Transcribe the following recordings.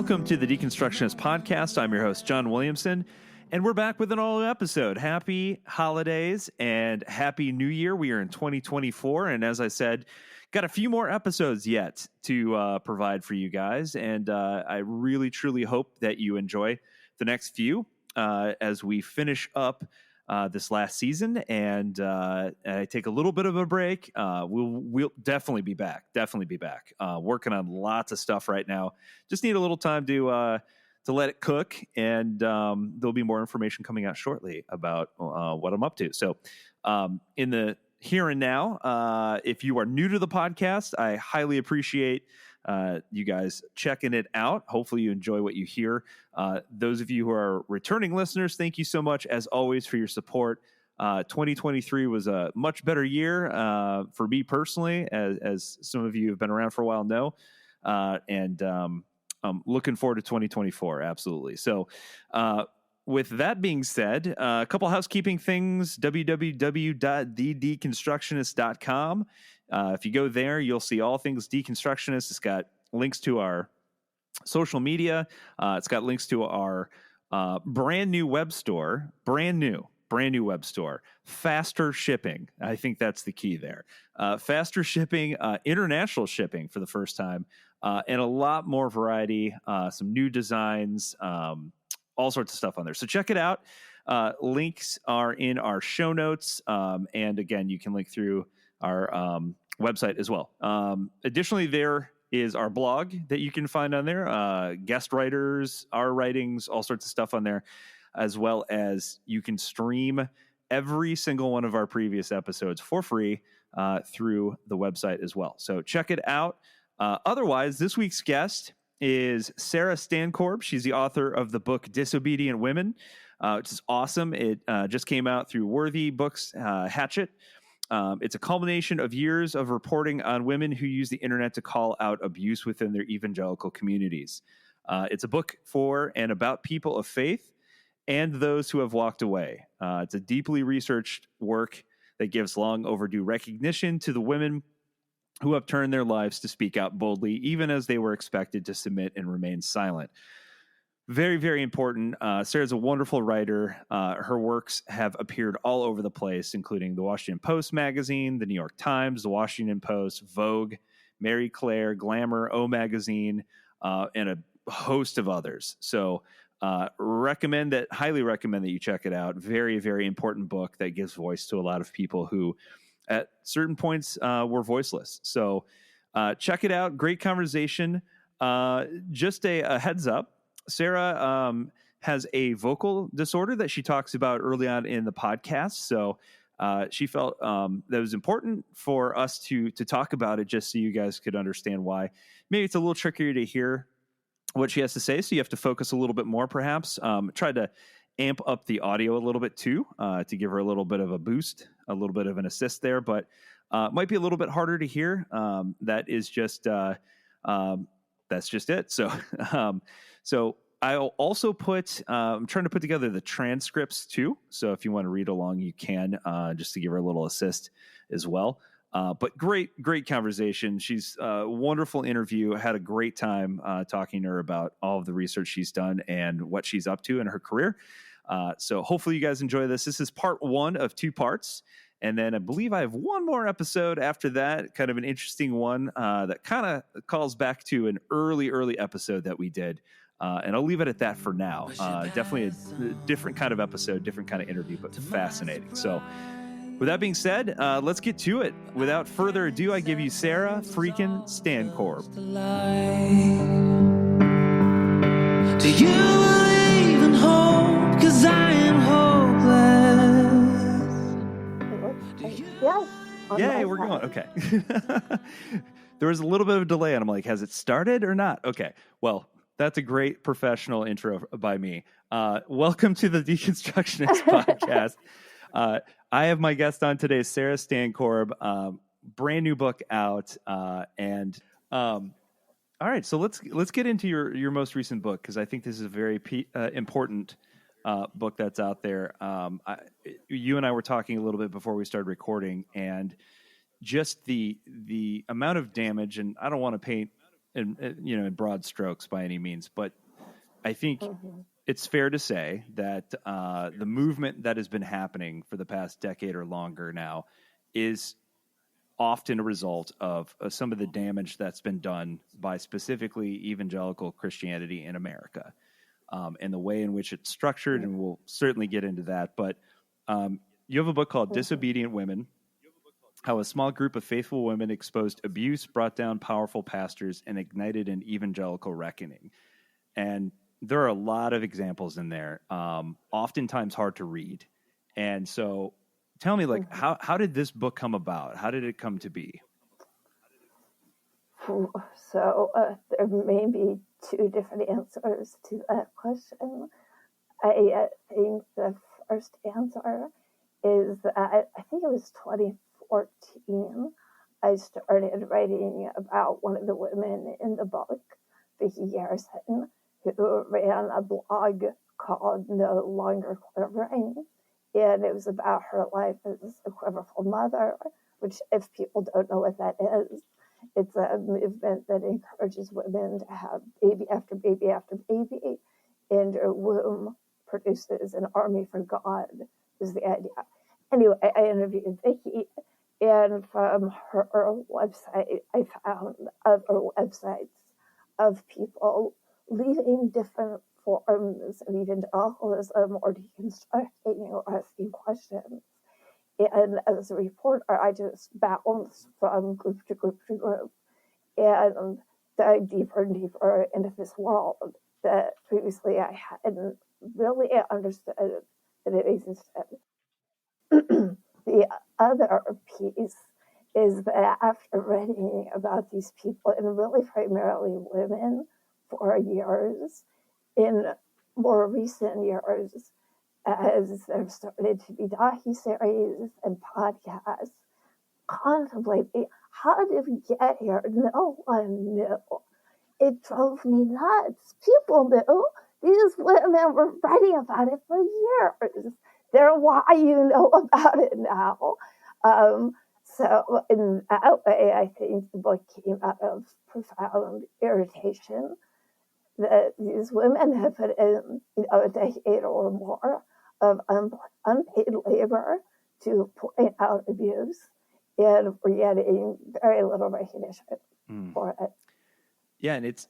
Welcome to the Deconstructionist Podcast. I'm your host, John Williamson, and we're back with an all-new episode. Happy holidays and happy new year. We are in 2024, and as I said, got a few more episodes yet to provide for you guys, and I really, truly hope that you enjoy the next few as we finish up this last season, and I take a little bit of a break. We'll definitely be back. Working on lots of stuff right now. Just need a little time to let it cook, and there'll be more information coming out shortly about what I'm up to. So in the here and now, if you are new to the podcast, I highly appreciate you guys checking it out. Hopefully you enjoy what you hear. Those of you who are returning listeners, thank you so much, as always, for your support. 2023 was a much better year for me personally, as some of you have been around for a while know. And I'm looking forward to 2024, absolutely. So with that being said, a couple housekeeping things, www.thedeconstructionist.com. If you go there, you'll see all things Deconstructionist. It's got links to our social media. It's got links to our brand new web store, brand new web store, faster shipping. I think that's the key there. Faster shipping, international shipping for the first time, and a lot more variety, some new designs, all sorts of stuff on there. So check it out. Links are in our show notes. And again, you can link through our website as well. Additionally, there is our blog that you can find on there, guest writers, our writings, all sorts of stuff on there, as well as you can stream every single one of our previous episodes for free through the website as well. So check it out. Otherwise, this week's guest is Sarah Stankorb. She's the author of the book Disobedient Women, which is awesome. It just came out through Worthy Books, Hatchet. It's a culmination of years of reporting on women who use the internet to call out abuse within their evangelical communities. It's a book for and about people of faith and those who have walked away. It's a deeply researched work that gives long overdue recognition to the women who have turned their lives to speak out boldly, even as they were expected to submit and remain silent. Very, very important. Sarah's a wonderful writer. Her works have appeared all over the place, including the Washington Post magazine, the New York Times, the Washington Post, Vogue, Marie Claire, Glamour, O Magazine, and a host of others. So highly recommend that you check it out. Very, very important book that gives voice to a lot of people who at certain points were voiceless. So check it out. Great conversation. Just a heads up. Sarah has a vocal disorder that she talks about early on in the podcast. So she felt that it was important for us to talk about it, just so you guys could understand why. Maybe it's a little trickier to hear what she has to say, so you have to focus a little bit more, perhaps. Try to amp up the audio a little bit too, to give her a little bit of a boost, a little bit of an assist there, but might be a little bit harder to hear. That is just that's just it. So so I'll also put I'm trying to put together the transcripts too, so if you want to read along, you can, just to give her a little assist as well. But great conversation. She's a wonderful interview. Had a great time talking to her about all of the research she's done and what she's up to in her career. So hopefully you guys enjoy this. This is part one of 2 parts. And then I believe I have one more episode after that, kind of an interesting one that kind of calls back to an early episode that we did. And I'll leave it at that for now. Definitely a different kind of episode, different kind of interview, but fascinating. So with that being said, let's get to it. Without further ado, I give you Sarah freaking Stankorb. Do you believe in hope? 'Cause I am hopeless. Yay, we're going. Okay. There was a little bit of a delay, and I'm like, has it started or not? Okay. Well, that's a great professional intro by me. Welcome to the Deconstructionist Podcast. I have my guest on today, Sarah Stankorb, brand new book out. All right, so let's get into your most recent book, because I think this is a very important book that's out there. You and I were talking a little bit before we started recording, and just the amount of damage, and I don't want to paint in broad strokes by any means, but I think it's fair to say that the movement that has been happening for the past decade or longer now is often a result of some of the damage that's been done by specifically evangelical Christianity in America, and the way in which it's structured, and we'll certainly get into that. But you have a book called Disobedient Women: How a Small Group of Faithful Women Exposed Abuse, Brought Down Powerful Pastors, and Ignited an Evangelical Reckoning. And there are a lot of examples in there, oftentimes hard to read. And so tell me, like, how did this book come about? How did it come to be? So there may be two different answers to that question. I think the first answer is that I think it was 2014. I started writing about one of the women in the book, Vicki Garrison, who ran a blog called No Longer Quivering. And it was about her life as a quiverful mother, which, if people don't know what that is, it's a movement that encourages women to have baby after baby after baby, and her womb produces an army for God, is the idea. Anyway, I interviewed Vicki, and from her website, I found other websites of people leading different forms of evangelicalism or deconstructing or asking questions. And as a reporter, I just bounced from group to group to group and dug deeper and deeper into this world that previously I hadn't really understood that it existed. The other piece is that after reading about these people, and really primarily women for years, in more recent years, as there started to be docuseries and podcasts, contemplating how did we get here? No one knew. It drove me nuts. People knew. These women were writing about it for years. They're why you know about it now. So in that way, I think the book came out of profound irritation that these women have put in, a decade or more of unpaid labor to point out abuse, and we're getting very little recognition for it. Yeah, and it's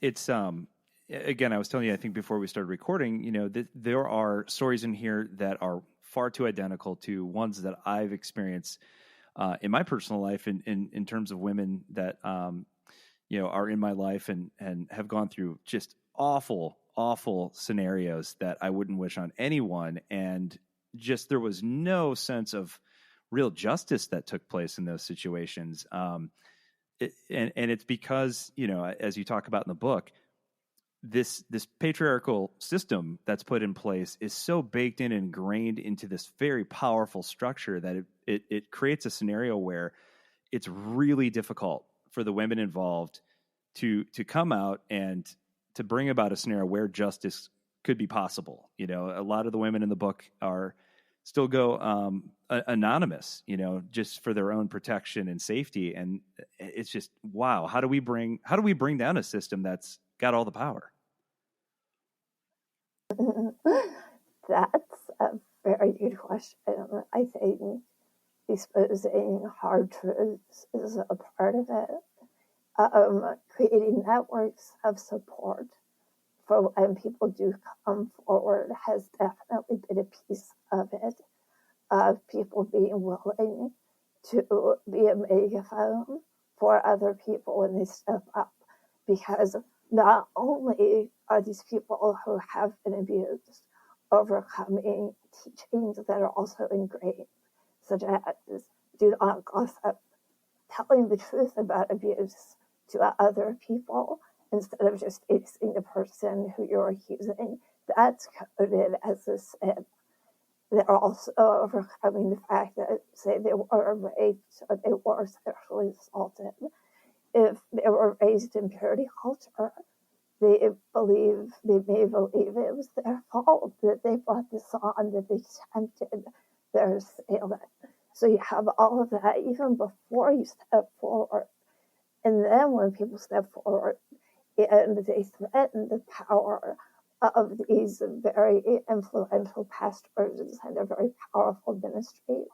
again, I was telling you, I think before we started recording, there are stories in here that are far too identical to ones that I've experienced in my personal life, in terms of women that are in my life and have gone through just awful scenarios that I wouldn't wish on anyone. And just, there was no sense of real justice that took place in those situations. And it's because, as you talk about in the book, this patriarchal system that's put in place is so baked in and ingrained into this very powerful structure that it creates a scenario where it's really difficult for the women involved to come out and to bring about a scenario where justice could be possible. A lot of the women in the book still go anonymous, just for their own protection and safety. And it's just, wow. How do we bring down a system that's got all the power? That's a very good question. I think exposing hard truths is a part of it. Creating networks of support for when people do come forward has definitely been a piece of it, of people being willing to be a megaphone for other people when they step up, because not only are these people who have been abused overcoming teachings that are also ingrained, such as do not gossip, telling the truth about abuse to other people instead of just facing the person who you're accusing, that's coded as a sin. They're also overcoming the fact that, say, they were raped or they were sexually assaulted. If they were raised in purity culture, they may believe it was their fault that they brought this on, that they tempted their assailant. So you have all of that even before you step forward. And then when people step forward, and they threaten the power of these very influential pastors and their very powerful ministries.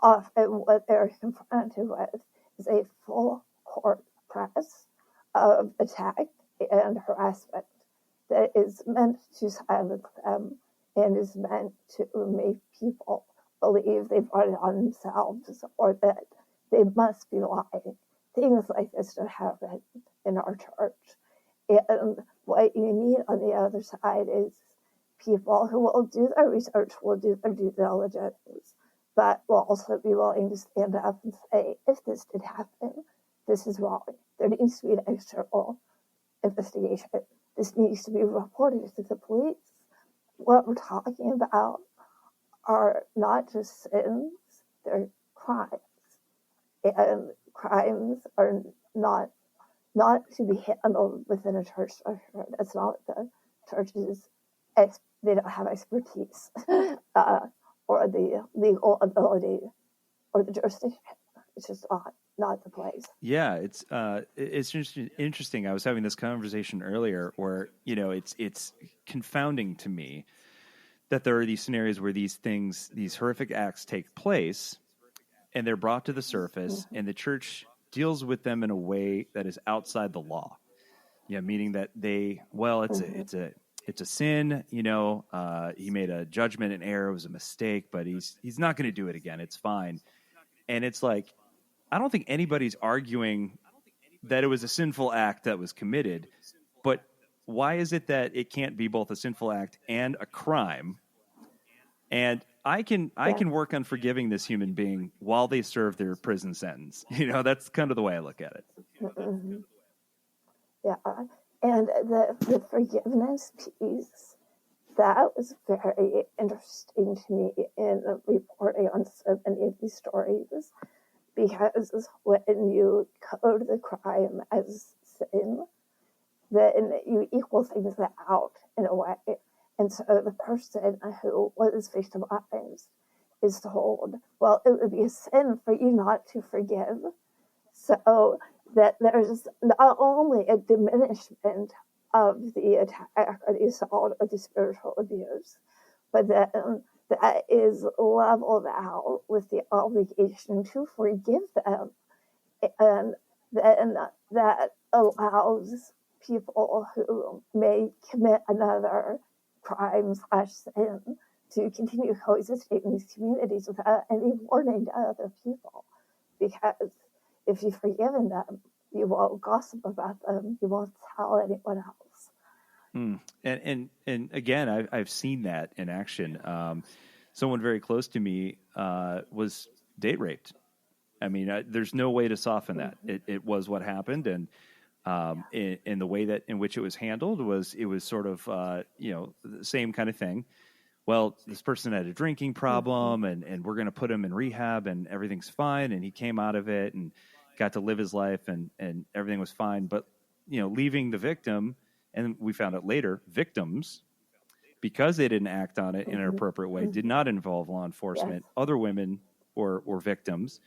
Often what they're confronted with is a full court press of attack and harassment that is meant to silence them and is meant to make people believe they've brought it on themselves or that they must be lying. Things like this don't happen in our church. And what you need on the other side is people who will do their research, will do their due diligence, but will also be willing to stand up and say, if this did happen, this is wrong. There needs to be an external investigation. This needs to be reported to the police. What we're talking about are not just sins, they're crimes. And crimes are not to be handled within a church structure. That's not the church's, they don't have expertise or the legal ability or the jurisdiction. It's just not the place. Yeah, it's interesting. I was having this conversation earlier where, it's confounding to me that there are these scenarios where these horrific acts take place and they're brought to the surface and the church deals with them in a way that is outside the law. Meaning that it's a sin, he made a judgment and error, it was a mistake, but he's not going to do it again. It's fine. And it's like, I don't think anybody's arguing that it was a sinful act that was committed, but why is it that it can't be both a sinful act and a crime? And I can work on forgiving this human being while they serve their prison sentence. That's kind of the way I look at it. Mm-hmm. Yeah. And the forgiveness piece, that was very interesting to me in reporting on so many of these stories, because when you code the crime as sin, then you equal things out in a way. And so the person who was victimized is told, well, it would be a sin for you not to forgive. So that there's not only a diminishment of the attack or the assault or the spiritual abuse, but then that is leveled out with the obligation to forgive them. And then that allows people who may commit another crime/sin to continue coexisting in these communities without any warning to other people. Because if you've forgiven them, you won't gossip about them, you won't tell anyone else. And again, I've seen that in action. Someone very close to me was date raped. I mean, there's no way to soften that. It was what happened, and in the way that in which it was handled was sort of the same kind of thing. Well, this person had a drinking problem, and we're going to put him in rehab, and everything's fine, and he came out of it and got to live his life, and everything was fine. But leaving the victim, and we found out later, victims, because they didn't act on it in an appropriate way, did not involve law enforcement. Yes. Other women or victims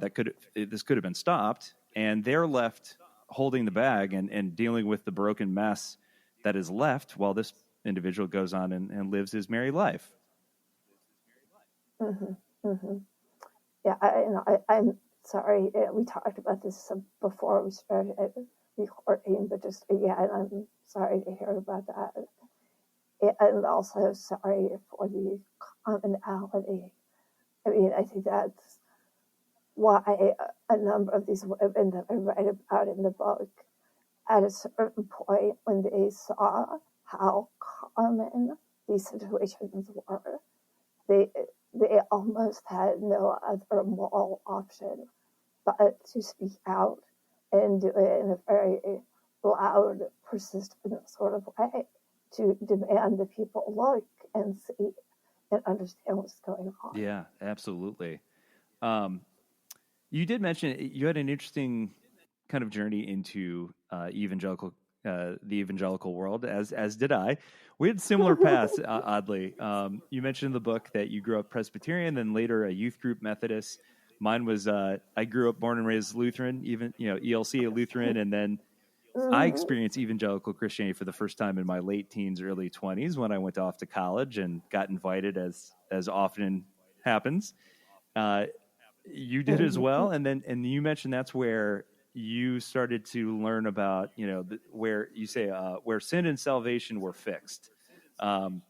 this could have been stopped, and they're left holding the bag and dealing with the broken mess that is left while this individual goes on and lives his merry life. Yeah, I'm sorry. We talked about this before we started recording, but just again, I'm sorry to hear about that. And also sorry for the commonality. I mean, I think that's why a number of these women that I write about in the book, at a certain point when they saw how common these situations were, they almost had no other moral option but to speak out and do it in a very loud, persistent sort of way to demand that people look and see and understand what's going on. Yeah, absolutely. You did mention you had an interesting kind of journey into the evangelical world, as did I. We had similar paths, oddly. You mentioned in the book that you grew up Presbyterian, then later a youth group Methodist. Mine was I grew up born and raised Lutheran, even ELC a Lutheran, and then I Mhm. experienced evangelical Christianity for the first time in my late teens, early 20s when I went off to college and got invited as often happens. Uh, you did as well, and you mentioned that's where you started to learn about where you say where sin and salvation were fixed, and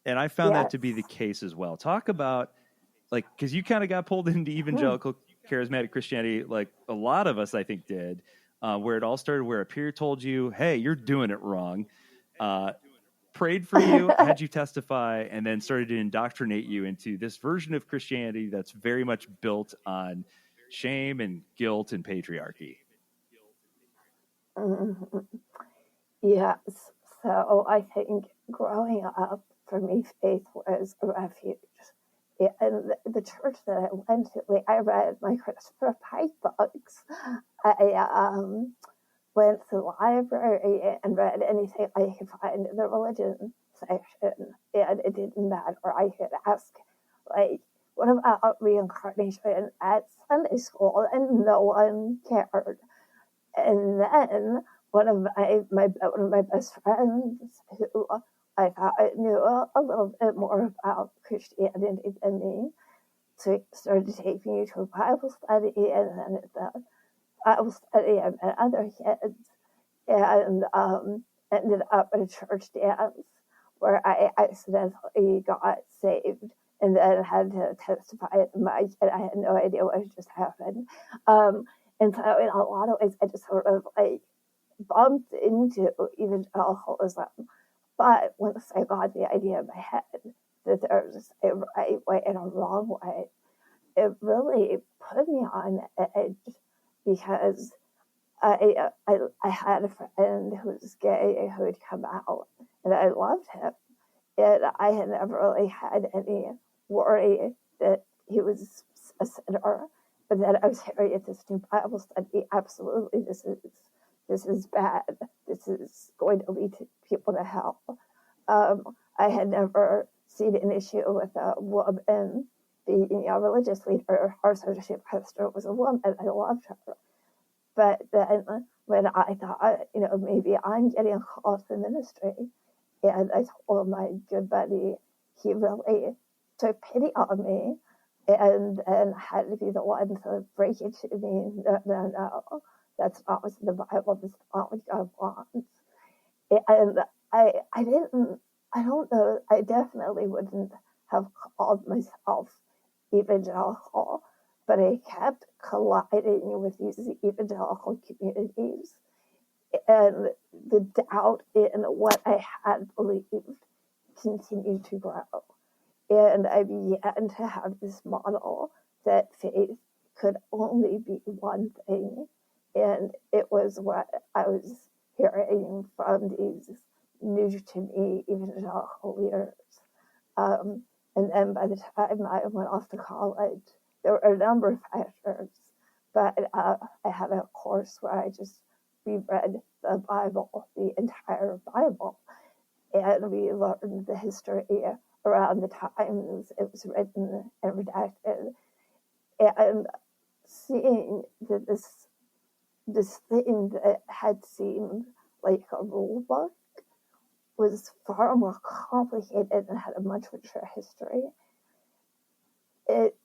I found that Yes. to be the case as well. Talk about like because you kind of got pulled into evangelical charismatic Christianity, like a lot of us I think did, where it all started, where a peer told you, "Hey, you're doing it wrong." Prayed for you, had you testify, and then started to indoctrinate you into this version of Christianity that's very much built on shame and guilt and patriarchy. Mhm. Yes. So I think growing up for me, faith was a refuge. And the church that I went to, I read my Christopher Pike books. I went to the library and read anything I could find in the religion section, and it didn't matter. I could ask, like, what about reincarnation at Sunday school, and no one cared. And then one of my best friends, who I thought knew a little bit more about Christianity than me, so started taking me to a Bible study, and then at the Bible study I met other kids, and ended up at a church dance where I accidentally got saved and then had to testify at the mic, and I had no idea what had just happened. And so in a lot of ways, I just sort of like bumped into evangelicalism. But once I got the idea in my head that there's a right way and a wrong way, it really put me on edge, because I had a friend who was gay who had come out, and I loved him. And I had never really had any worry that he was a sinner. But then I was hearing at this new Bible study, absolutely, this is bad. This is going to lead people to hell. I had never seen an issue with a woman being a religious leader. Our associate pastor was a woman. I loved her. But then when I thought, maybe I'm getting a call to ministry, and I told my good buddy, he really took pity on me and had to be the one to break it to me. No, that's not what's in the Bible. That's not what God wants. And I don't know, I definitely wouldn't have called myself evangelical, but I kept colliding with these evangelical communities, and the doubt in what I had believed continued to grow. And I began to have this model that faith could only be one thing. And it was what I was hearing from these new to me evangelical leaders. And then by the time I went off to college, there were a number of factors, but I had a course where I just reread the Bible, the entire Bible, and we learned the history around the times it was written and redacted, and seeing that this thing that had seemed like a rule book was far more complicated and had a much richer history. It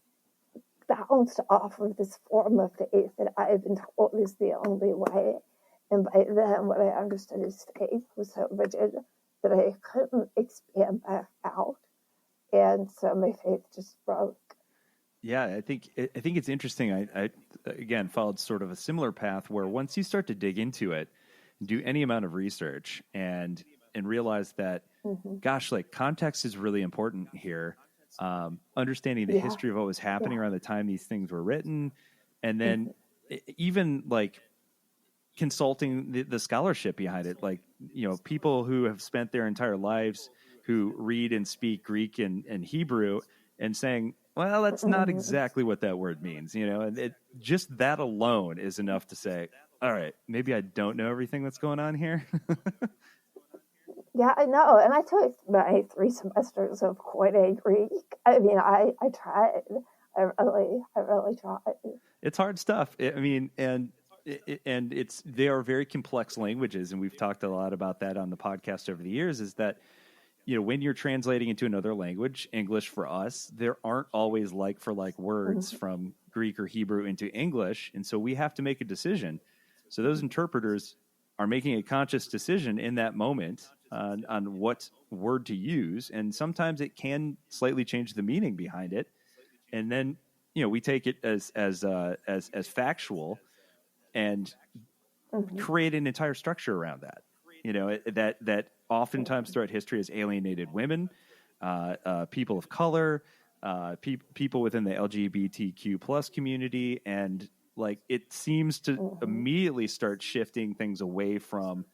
bounced off of this form of faith that I had been told is the only way. And by then, what I understood as faith was so rigid that I couldn't expand back out. And so my faith just broke. Yeah, I think it's interesting. I again followed sort of a similar path where once you start to dig into it, do any amount of research, and realize that, gosh, like context is really important here. Understanding the history of what was happening around the time these things were written, and then even like consulting the scholarship behind it, like people who have spent their entire lives who read and speak Greek and Hebrew, and saying, well, that's not exactly what that word means, and just that alone is enough to say, all right, maybe I don't know everything that's going on here. Yeah, I know. And I took my 3 semesters of Koine Greek. I mean, I tried. I really tried. It's hard stuff. I mean, and and they are very complex languages, and we've talked a lot about that on the podcast over the years, is that, when you're translating into another language, English for us, there aren't always like for like words from Greek or Hebrew into English. And so we have to make a decision. So those interpreters are making a conscious decision in that moment on what word to use. And sometimes it can slightly change the meaning behind it. And then, we take it as factual and create an entire structure around that. That oftentimes throughout history has alienated women, people of color, people within the LGBTQ plus community, and it seems to immediately start shifting things away from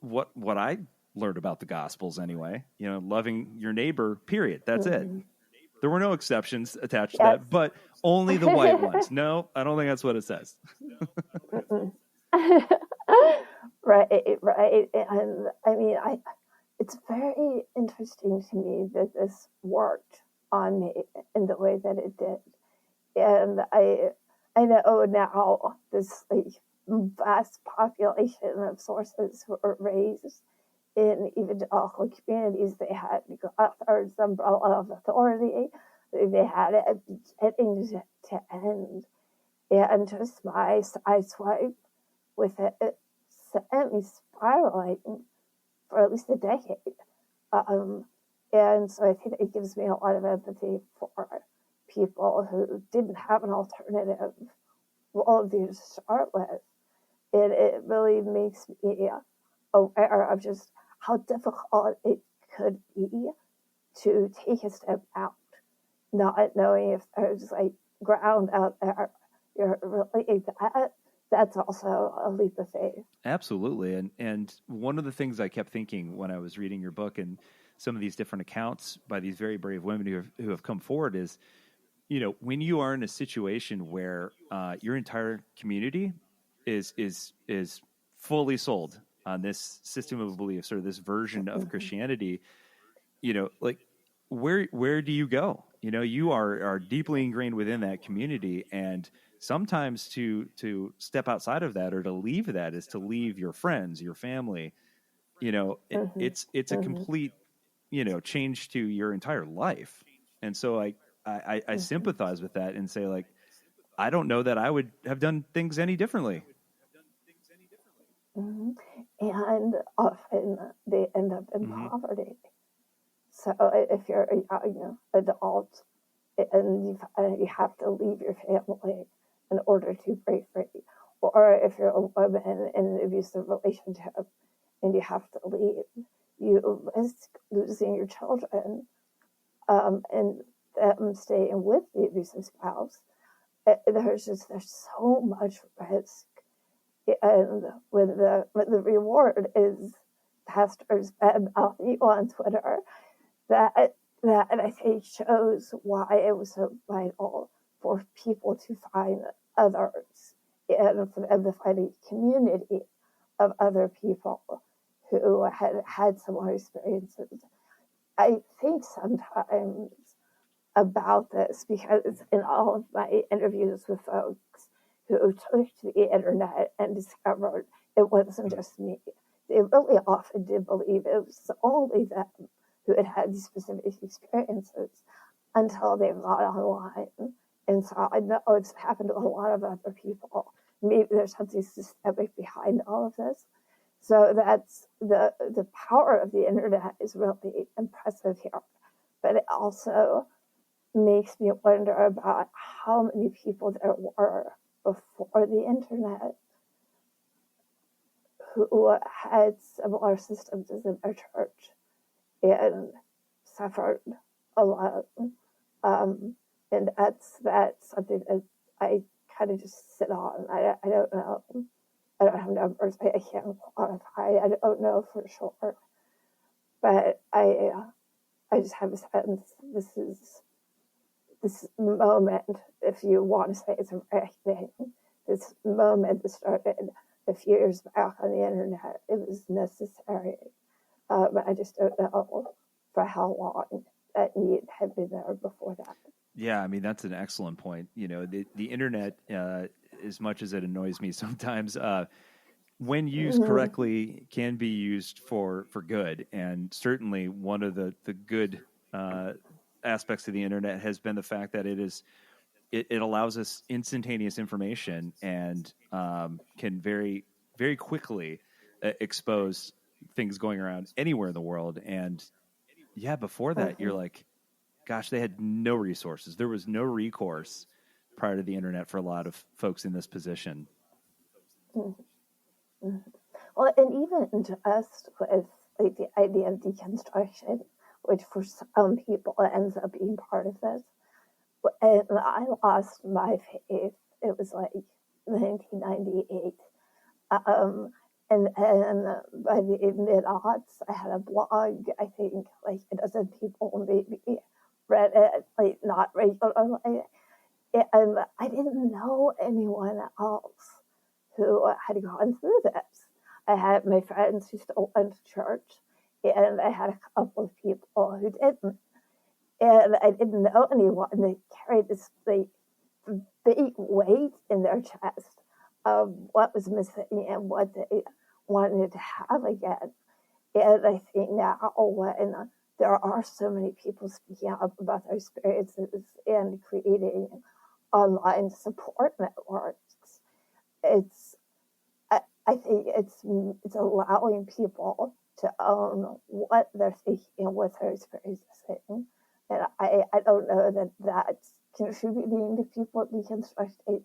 what I learned about the Gospels anyway. Loving your neighbor, period. That's it. There were no exceptions attached to that, but only the white ones. No, I don't think that's what it says. Right. And I mean, it's very interesting to me that this worked on me in the way that it did. And I know now this vast population of sources who are raised in evangelical communities. They had God's umbrella of authority. They had it beginning to end. And just my sideswipe with it sent me spiraling for at least a decade. And so I think it gives me a lot of empathy for people who didn't have an alternative worldview to start with. And it really makes me aware of just how difficult it could be to take a step out, not knowing if there's ground out there. You're really that's also a leap of faith. Absolutely. And one of the things I kept thinking when I was reading your book and some of these different accounts by these very brave women who have come forward is, when you are in a situation where your entire community is fully sold on this system of beliefs or this version of Christianity, where do you go? You are deeply ingrained within that community, and sometimes to step outside of that or to leave that is to leave your friends, your family. It's a complete change to your entire life. And so I sympathize with that and say, I don't know that I would have done things any differently. And often they end up in poverty. So if you're a young adult and you have to leave your family in order to break free, or if you're a woman in an abusive relationship and you have to leave, you risk losing your children and them staying with the abusive spouse. There's so much risk, and when the reward is pastors bad mouthing on Twitter, that I think shows why it was so vital for people to find others and for them to find a community of other people who had similar experiences. I think sometimes about this because in all of my interviews with folks who took to the internet and discovered it wasn't just me, they really often did believe it was only them who had had these specific experiences until they got online and saw, I know it's happened to a lot of other people. Maybe there's something systemic behind all of this. So that's the power of the internet is really impressive here. But it also makes me wonder about how many people there were before the internet who had similar systems as in their church and suffered a lot. And that's something that I kind of just sit on. I don't know. I don't have numbers. I can't quantify. I don't know for sure. But I just have a sense this moment, if you want to say it's a reckoning, this moment that started a few years back on the internet, it was necessary. But I just don't know for how long that need had been there before that. Yeah, I mean, that's an excellent point. The internet as much as it annoys me sometimes, when used correctly, can be used for good. And certainly one of the good aspects of the internet has been the fact that it allows us instantaneous information and can very, very quickly expose things going around anywhere in the world. And yeah, before that, you're like, gosh, they had no resources. There was no recourse prior to the internet for a lot of folks in this position. Well, and even just with like the idea of deconstruction, which for some people ends up being part of this. And I lost my faith. It was like 1998. And by the mid-aughts, I had a blog. I think like a dozen people maybe read it, like not regularly. And I didn't know anyone else who had gone through this. I had my friends who still went to church, and I had a couple of people who didn't. And I didn't know anyone that carried this like, big weight in their chest of what was missing and what they wanted to have again. And I think now when there are so many people speaking up about their experiences and creating online support networks, I think it's allowing people to own what they're thinking and what they're experiencing. And I don't know that that's contributing to people deconstructing.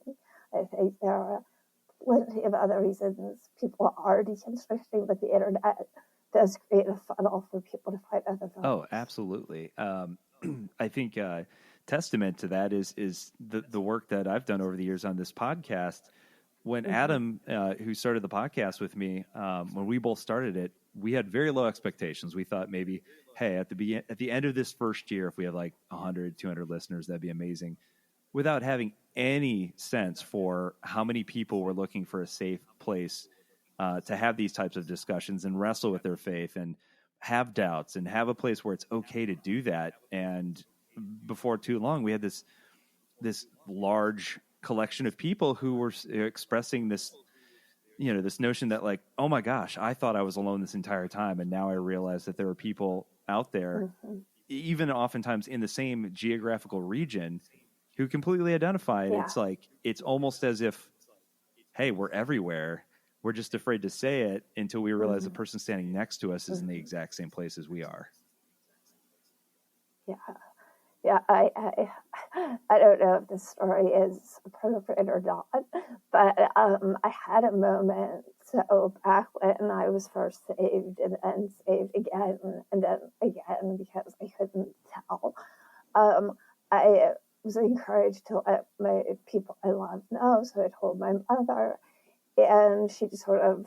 I think there are plenty of other reasons people are deconstructing, but the internet does create a funnel for people to find other voices. Oh, absolutely. I think testament to that is the work that I've done over the years on this podcast. When Adam, who started the podcast with me, when we both started it, we had very low expectations. We thought maybe, hey, at the end of this first year, if we have like 100, 200 listeners, that'd be amazing. Without having any sense for how many people were looking for a safe place to have these types of discussions and wrestle with their faith and have doubts and have a place where it's okay to do that. And before too long, we had this large collection of people who were expressing this, this notion that like, oh my gosh, I thought I was alone this entire time. And now I realize that there are people out there, even oftentimes in the same geographical region, who completely identify it. Yeah. It's like, it's almost as if, hey, we're everywhere. We're just afraid to say it until we realize the person standing next to us is in the exact same place as we are. Yeah. Yeah, I don't know if this story is appropriate or not, but I had a moment. So back when I was first saved and then saved again and then again because I couldn't tell, I was encouraged to let my people I love know. So I told my mother, and she just sort of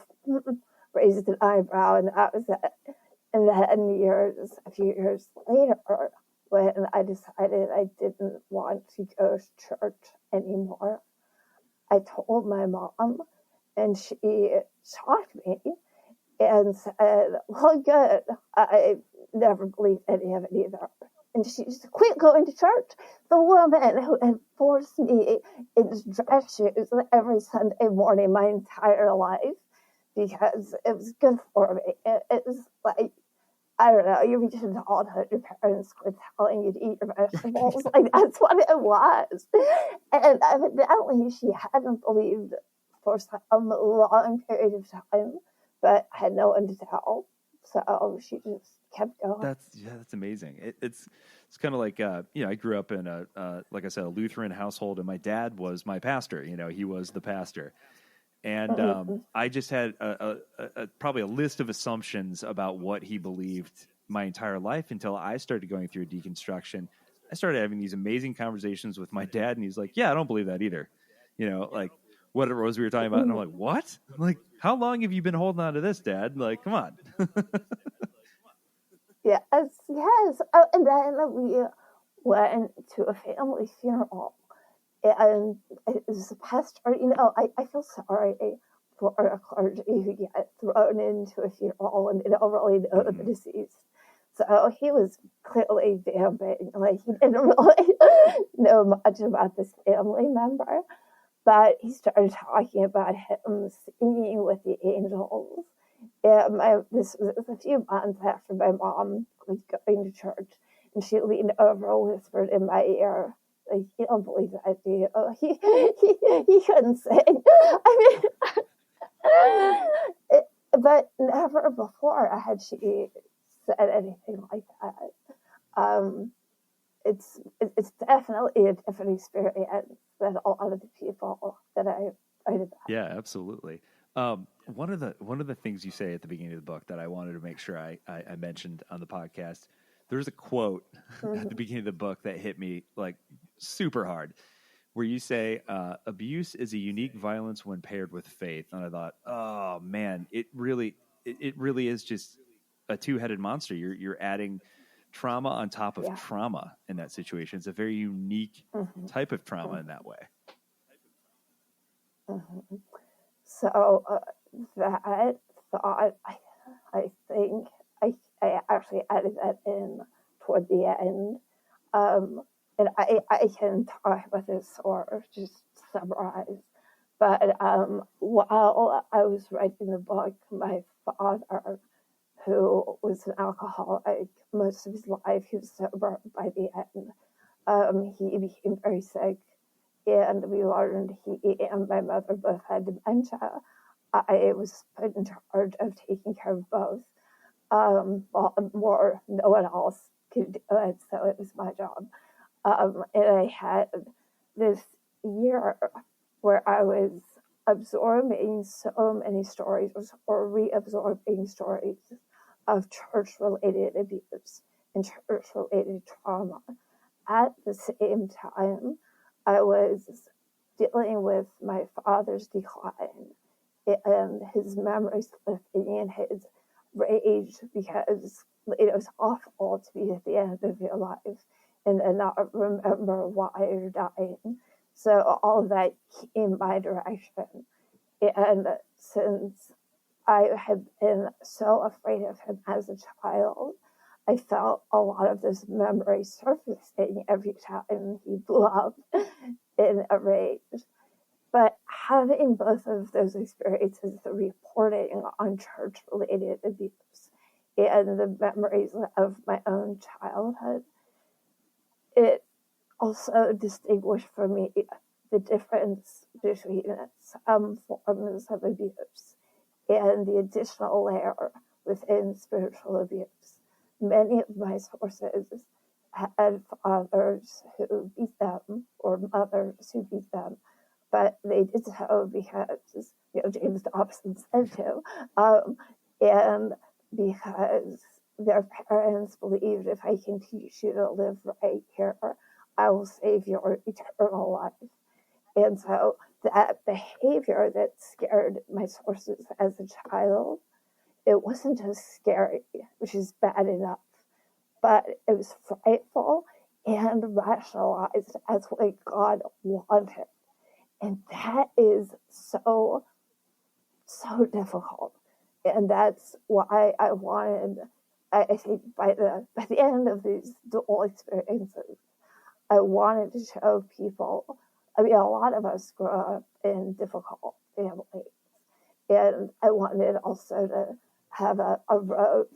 raised an eyebrow, and that was it. And then a few years later, when I decided I didn't want to go to church anymore, I told my mom, and she shocked me and said, well, good, I never believed any of it either. And she said, quit going to church. The woman who had forced me into dress shoes every Sunday morning my entire life because it was good for me. It was like, I don't know, you reach adulthood, your parents quit telling you to eat your vegetables. Like, that's what it was. And evidently, she hadn't believed for some long period of time, but had no one to tell. So she just kept going. That's amazing. It's kind of like, I grew up in like I said, a Lutheran household, and my dad was my pastor. He was the pastor. And I just had probably a list of assumptions about what he believed my entire life until I started going through deconstruction. I started having these amazing conversations with my dad, and he's like, yeah, I don't believe that either. Like whatever it was we were talking about. And I'm like, what? I'm like, how long have you been holding on to this, Dad? Like, come on. Yes. Oh, and then we went to a family funeral. And it was a pastor, I feel sorry for a clergy who get thrown into a funeral and they don't really know the deceased. So he was clearly vamping, like he didn't really know much about this family member. but he started talking about him singing with the angels. And this was a few months after my mom was going to church, and she leaned over and whispered in my ear, like, "You don't believe that, do you?" Oh, he couldn't sing. I mean, but never before had she said anything like that. It's definitely a different experience than a lot of the people that I write about. Yeah, absolutely. One of the things you say at the beginning of the book that I wanted to make sure I mentioned on the podcast, there's a quote at the beginning of the book that hit me like super hard, where you say, abuse is a unique violence when paired with faith. And I thought, oh man, it really is just a two-headed monster. You're adding trauma on top of trauma in that situation. It's a very unique type of trauma in that way. So that thought, I think I actually added that in toward the end. And I can talk about this or just summarize. But while I was writing the book, my father, who was an alcoholic most of his life, he was sober by the end. He became very sick, and we learned he and my mother both had dementia. I was put in charge of taking care of both. More, no one else could do it, so it was my job. And I had this year where I was absorbing so many stories or reabsorbing stories of church-related abuse and church-related trauma. At the same time, I was dealing with my father's decline and his memory slipping and his rage, because it was awful to be at the end of your life and not remember why you're dying. So all of that came my direction. And since I had been so afraid of him as a child, I felt a lot of those memories surfacing every time he blew up in a rage. But having both of those experiences, the reporting on church-related abuse and the memories of my own childhood, it also distinguished for me the difference between some forms of abuse and the additional layer within spiritual abuse. Many of my sources had fathers who beat them or mothers who beat them, but they did so because, James Dobson said to, and because their parents believed, if I can teach you to live right here, I will save your eternal life. And so that behavior that scared my sources as a child, it wasn't just scary, which is bad enough, but it was frightful and rationalized as what God wanted. And that is so difficult. And that's why I wanted, I think by the end of these dual experiences, I wanted to show people, a lot of us grew up in difficult families. And I wanted also to have a road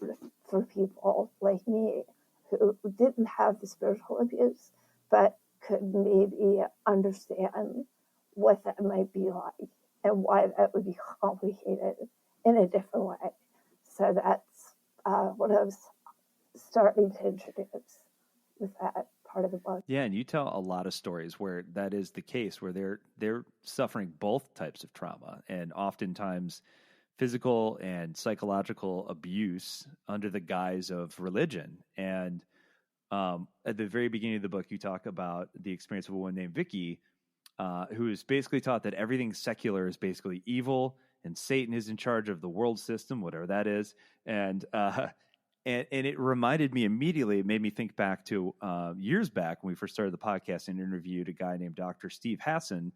for people like me who didn't have the spiritual abuse, but could maybe understand what that might be like and why that would be complicated in a different way. So that's what I was starting to introduce with that part of the book. Yeah, and you tell a lot of stories where that is the case, where they're suffering both types of trauma, and oftentimes physical and psychological abuse under the guise of religion. And at the very beginning of the book, you talk about the experience of a woman named Vicky, who is basically taught that everything secular is basically evil, and Satan is in charge of the world system, whatever that is. And it reminded me immediately, it made me think back to years back when we first started the podcast and interviewed a guy named Dr. Steve Hassan,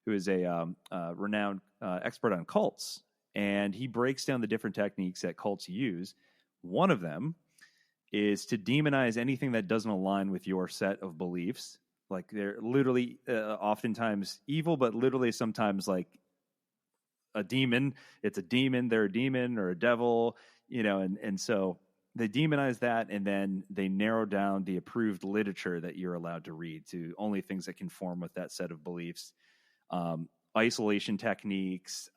who is a renowned expert on cults. And he breaks down the different techniques that cults use. One of them is to demonize anything that doesn't align with your set of beliefs, Like they're literally oftentimes evil, but literally sometimes like a demon. It's a demon. They're a demon or a devil, and so they demonize that, and then they narrow down the approved literature that you're allowed to read to only things that conform with that set of beliefs. Isolation techniques,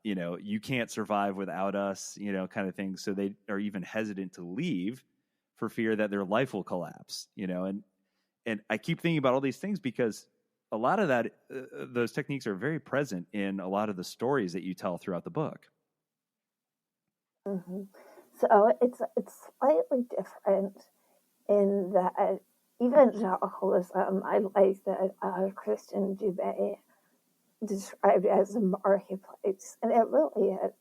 you can't survive without us, kind of things. So they are even hesitant to leave for fear that their life will collapse, and I keep thinking about all these things because a lot of that, those techniques are very present in a lot of the stories that you tell throughout the book. Mm-hmm. So it's slightly different in that evangelicalism, I like that Christian Dubé described as a marketplace, and it really is.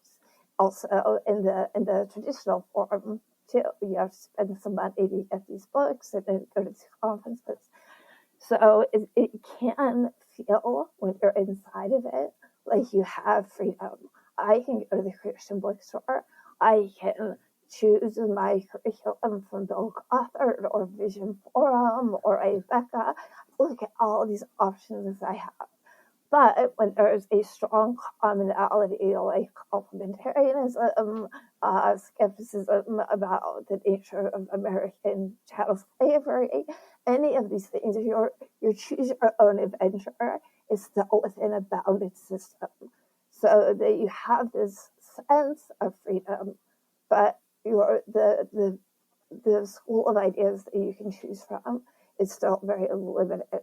Also, in the traditional form too, you have to spend some money to get these books and then go to these conferences. So it can feel when you're inside of it like you have freedom. I can go to the Christian bookstore. I can choose my curriculum from Vogue Author or Vision Forum or Rebecca. Look at all these options I have. But when there's a strong commonality like complementarianism, skepticism about the nature of American chattel slavery, any of these things, your choose your own adventure is still within a bounded system. So that you have this sense of freedom, but the school of ideas that you can choose from is still very limited.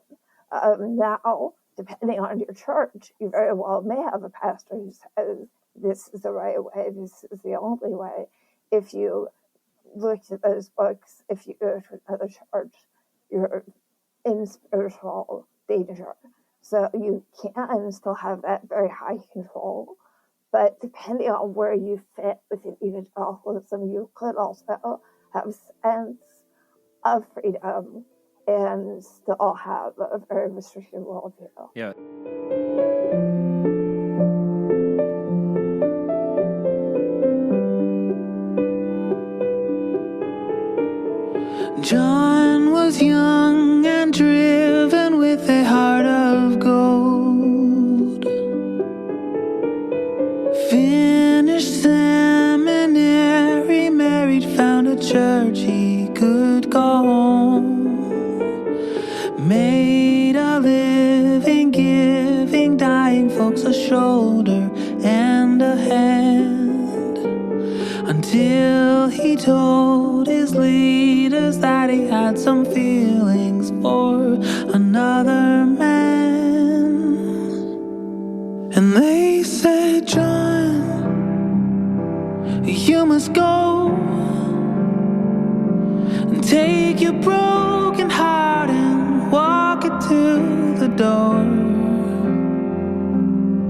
Now, depending on your church, you very well may have a pastor who says, this is the right way, this is the only way. If you look at those books, if you go to another church, you're in spiritual danger. So you can still have that very high control. But depending on where you fit within evangelicalism, you could also have a sense of freedom and still have a very restricted worldview. Yeah. John was young and driven with a heart of gold. Finished seminary, married, found a church he could go home. Made a living, giving dying folks a shoulder and a hand, until he told his leaders that he had some feelings for another man. And they said, John, you must go and take your broken heart and walk it to the door.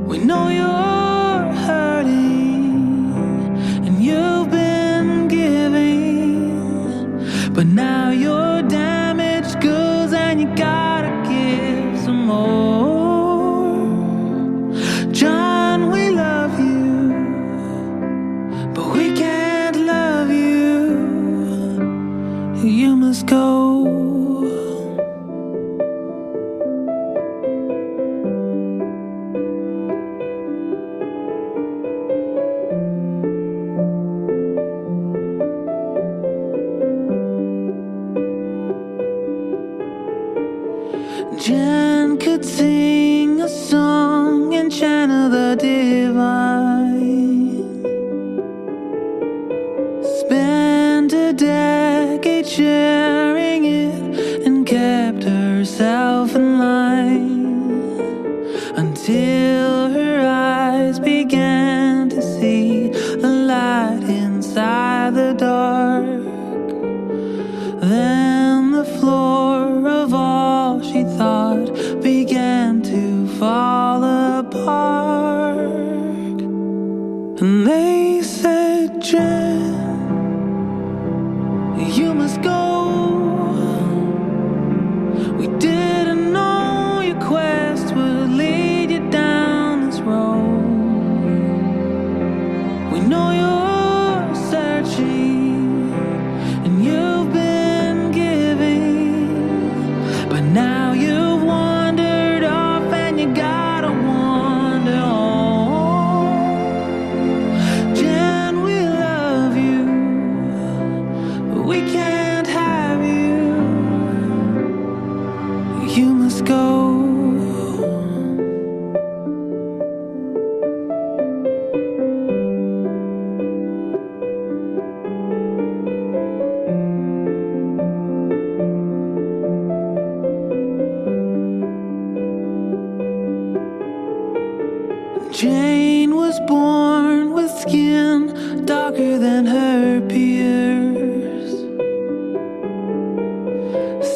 We know you're hurting and you've been giving, but now you're damaged goods and you gotta give some more. John, we love you, but we can't love you. You must go. Jen could sing a song and channel the divine. Spent a decade sharing it and kept herself in line, until her eyes began to see the light inside the dark. Then the floor of all she thought began to fall apart. And they said, Jen, you must go. We didn't know your quest would lead you down this road. We know you're searching and you've been giving, but now you must go. Jane was born with skin darker than her peers.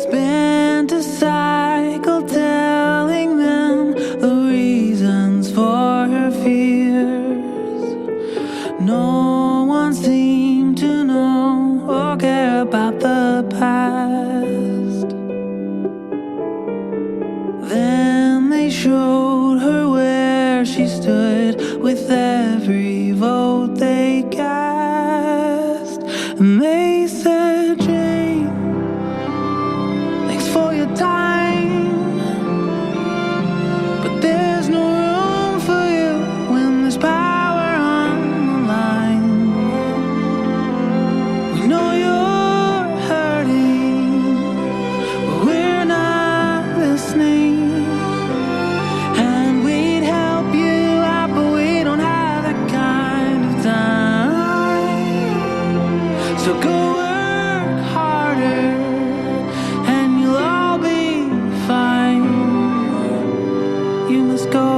Spent a cycle telling them the reasons for her fears. No one seemed to know or care about the past. Then they showed her where she stood with every vote they cast. And they said, Jane, thanks for your time, but there's no room for you when there's power on the line. We know you're hurting, but we're not listening. And we'd help you out, but we don't have that kind of time. So go work harder and you'll all be fine. You must go.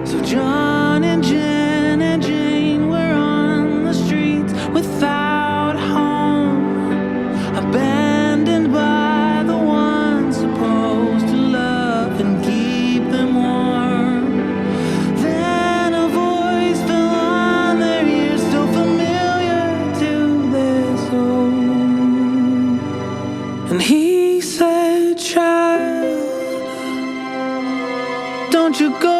So John and Jen and Jane were on the streets without a home, abandoned by the ones supposed to love and keep them warm. Then a voice fell on their ears, so familiar to their soul. And he said, child, don't you go